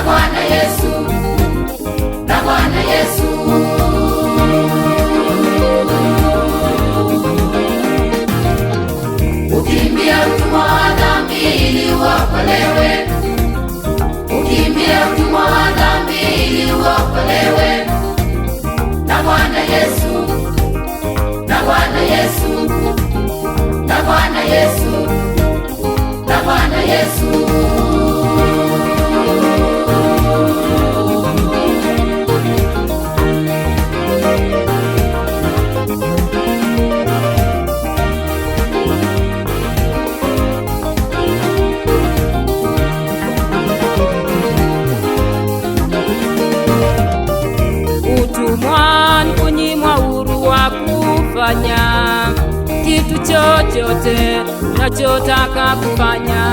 Bwana Yesu, na Bwana Yesu. Ukimbia utumwa wa dhambi ili uokolewe, ukimbia utumwa wa dhambi ili uokolewe, na Bwana Yesu, na Bwana Yesu, na Bwana Yesu, na Bwana Yesu. Utumwani kunyimwa uhuru wa kufanya kitu chochote unachotaka kufanya.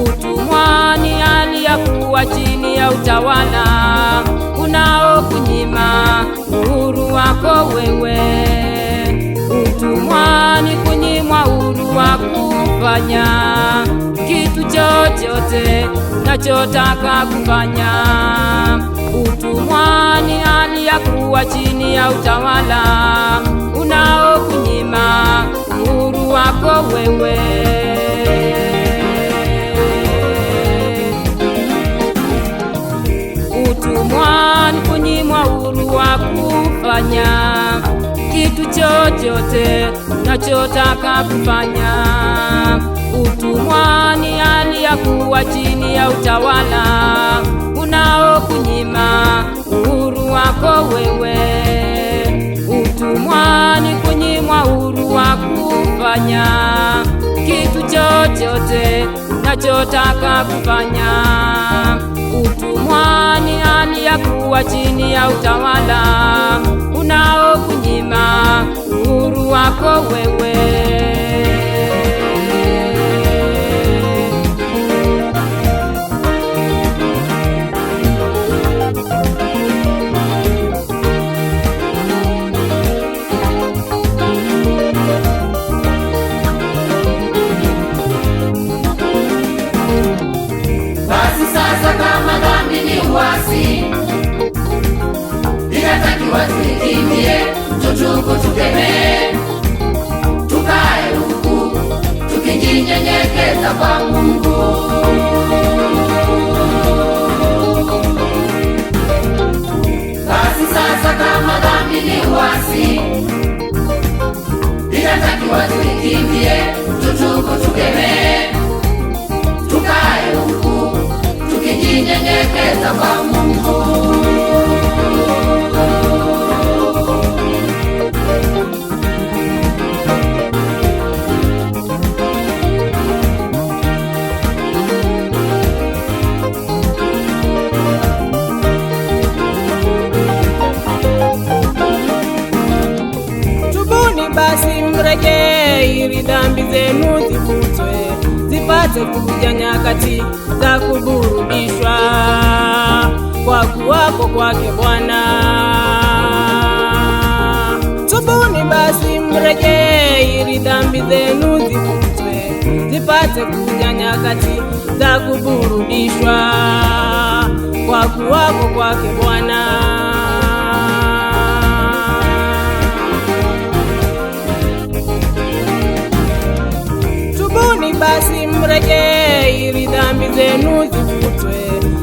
Utumwani hali ya kuwa chini ya utawala unaokunyima uhuru wako wewe. Utumwani kunyimwa uhuru wa kufanya kitu chochote unachotaka kufanya. Utumwani hali ya kuwa chini ya utawala unaokunyima uhuru wako wewe. Utumwani kunyimwa uhuru wa kufanya kitu chochote unachotaka kufanya. Utumwani hali ya kuwa chini ya utawala unaokunyima uhuru wako wewe. Utumwani kunyimwa uhuru wa kufanya kitu chochote unachotaka kufanya. Utumwani hali ya kuwa chini ya utawala unaokunyima uhuru wako wewe. Inatakiwa tuikimbie, tutubu, tukemee, tukae huku tukijinyenyekeza kwa Mungu. Basi sasa kama dhambi ni uasi, inatakiwa tuikimbie, tutubu, tukemee, tukae huku tukijinyenyekeza kwa Mungu. Basi mrejee ili dhambi zenu zifutwe, zipate kuja nyakati za kuburudishwa kwa kuwako kwake Bwana. Tubuni basi mrejee ili dhambi zenu zifutwe, zipate kuja nyakati za kuburudishwa kwa kuwako kwake Bwana. Basi mrejee ili dhambi zenu zifutwe,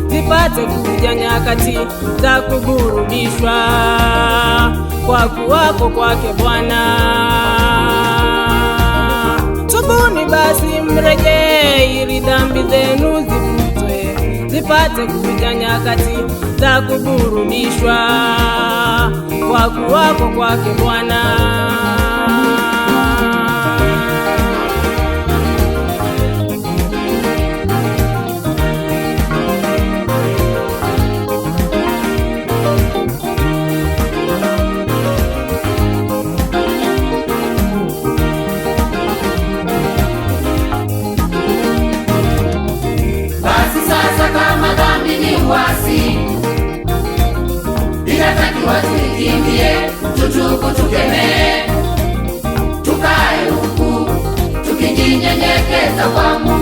zipate kuja nyakati za kuburudishwa kwa kuwako kwake Bwana. Tubuni basi mrejee ili dhambi zenu zifutwe, zipate kuja nyakati za kuburudishwa kwa kuwako kwake Bwana. Inatakiwa tuikimbie, tutubu, tukemee, tukae huku tukijinyenyekeza kwa Mungu.